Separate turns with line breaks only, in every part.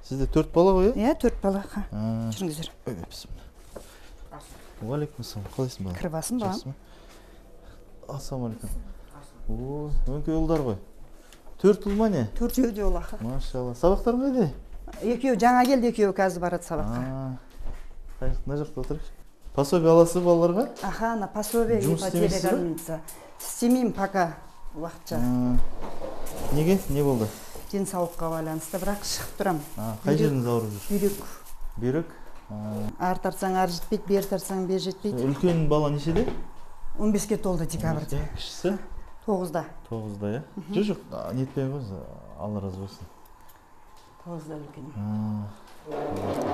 Sizде 4 бала ғой?
Иә, 4 бала. Жүріңіздер.
Уалейкум-ассалам. Қалайсың бала?
Кіріп алсын балам.
Ассалаумалейкум. Өңкей ұлдар ғой. 4 ұл ма не?
4 де ол аха.
Машалла. Сабақтарың қайда?
Екеуі жаңа келді, екеуі қазір барады сабаққа.
Мына жақта отырайықшы. Пособие аласыз балаларға?
Аха, на пособие ипотека. Істемеймін пока уақытша.
Неге? Не болды?
Денсаулыққа байланысты, бірақ шығып тұрам.
Қай жеріңіз ауырып жүр?
Бүйрек.
Бүйрек?
Ар тартсаң ар жетпейді, бер тартсаң бер жетпейді.
Үлкен бала нешеде?
15-ке толды декабрьде.
Кішісі?
9-да.
9-да, иә? Жоқ, нетпен ғой, Алла разы болсын.
9-да үлкен.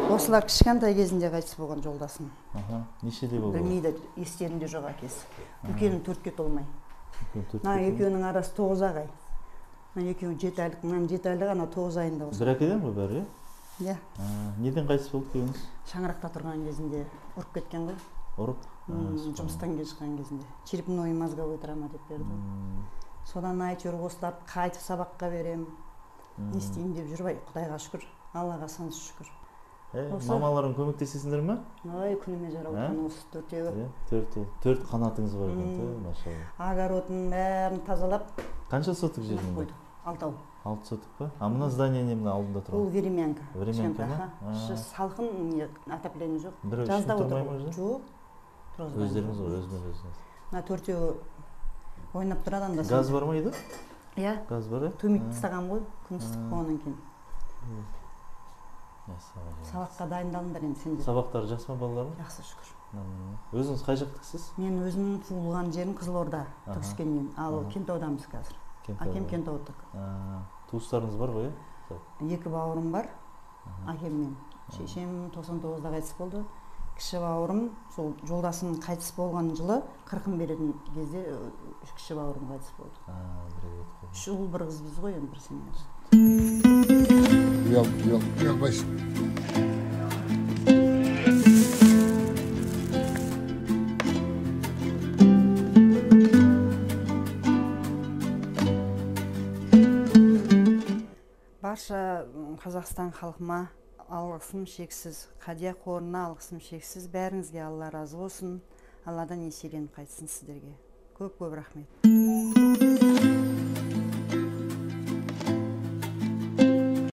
Осылар кішкентай кезінде қайтыс болған жолдасым.
Нешеде болды?
Білмейді, естерінде жоқ әкесі. Үлкені 4-ке толмай. Екеуінің арасы 9 ағай. Екеуі 7 айлық, 7 айлық, ана 9 айында осы.
Бір әкеден ғой бәрі, иә?
Иә.
Неден қайтыс болды күйеуіңіз?
Шаңырақта тұрған кезінде ұрып кеткен ғой.
Ұрып?
Жұмыстан келе шыққан кезінде. Черепной мозговой травма деп берді. Содан әйтеуір осыларды қайтып сабаққа берем. Не істейін деп жүрбай, Құдайға шүкір, Аллаға сансыз шүкір.
Мамаларың көмектесесіңдер ме?
Ой, күніме жаралған осы 4-еуі.
4 қанатыңыз бар екен, машалла.
Огородын бәрін тазалап.
Қанша сотық жер мұнда?
6.
6 сотық па? Мына здание не мына алдында тұрған?
Бұл Веремянка.
Веремянка ма?
Салқын отопление жоқ.
Бір
Жазда
тұрмай ма?
Жоқ.
Өздеріңіз ғой, өзіңіз.
Мына 4-еуі ойнап тұрады анда.
Газ бар ма еді?
Иә.
Газ бар, е?
Төмек тастаған ғой, күн ыстық болғаннан кейін. Сабаққа дайындалыңдар енді сендер.
Сабақтары жақсы ма балалардың?
Жақсы шүкір.
Өзіңіз қай жақтықсыз?
Мен өзімнің туылған жерім Қызылорда, Түркіскеннен. Ал Кентаудамыз қазір. Әкем Кентаудық.
Туыстарыңыз бар ғой, е?
2 бауырым бар, әкеммен. Шешем 99-да қайтыс болды. Кіші бауырым, сол жолдасым қайтыс болған жылы 40 беретін кезде кіші бауырым қайтыс болды. 3 ұл бір қыз біз ғой, енді бір семья.
Ұялбайсың.
Барша Қазақстан халқыма алғысым шексіз, Қадия қорына алғысым шексіз, бәріңізге Алла разы болсын. Алладан еселеніп қайтсын сіздерге. Көп рахмет.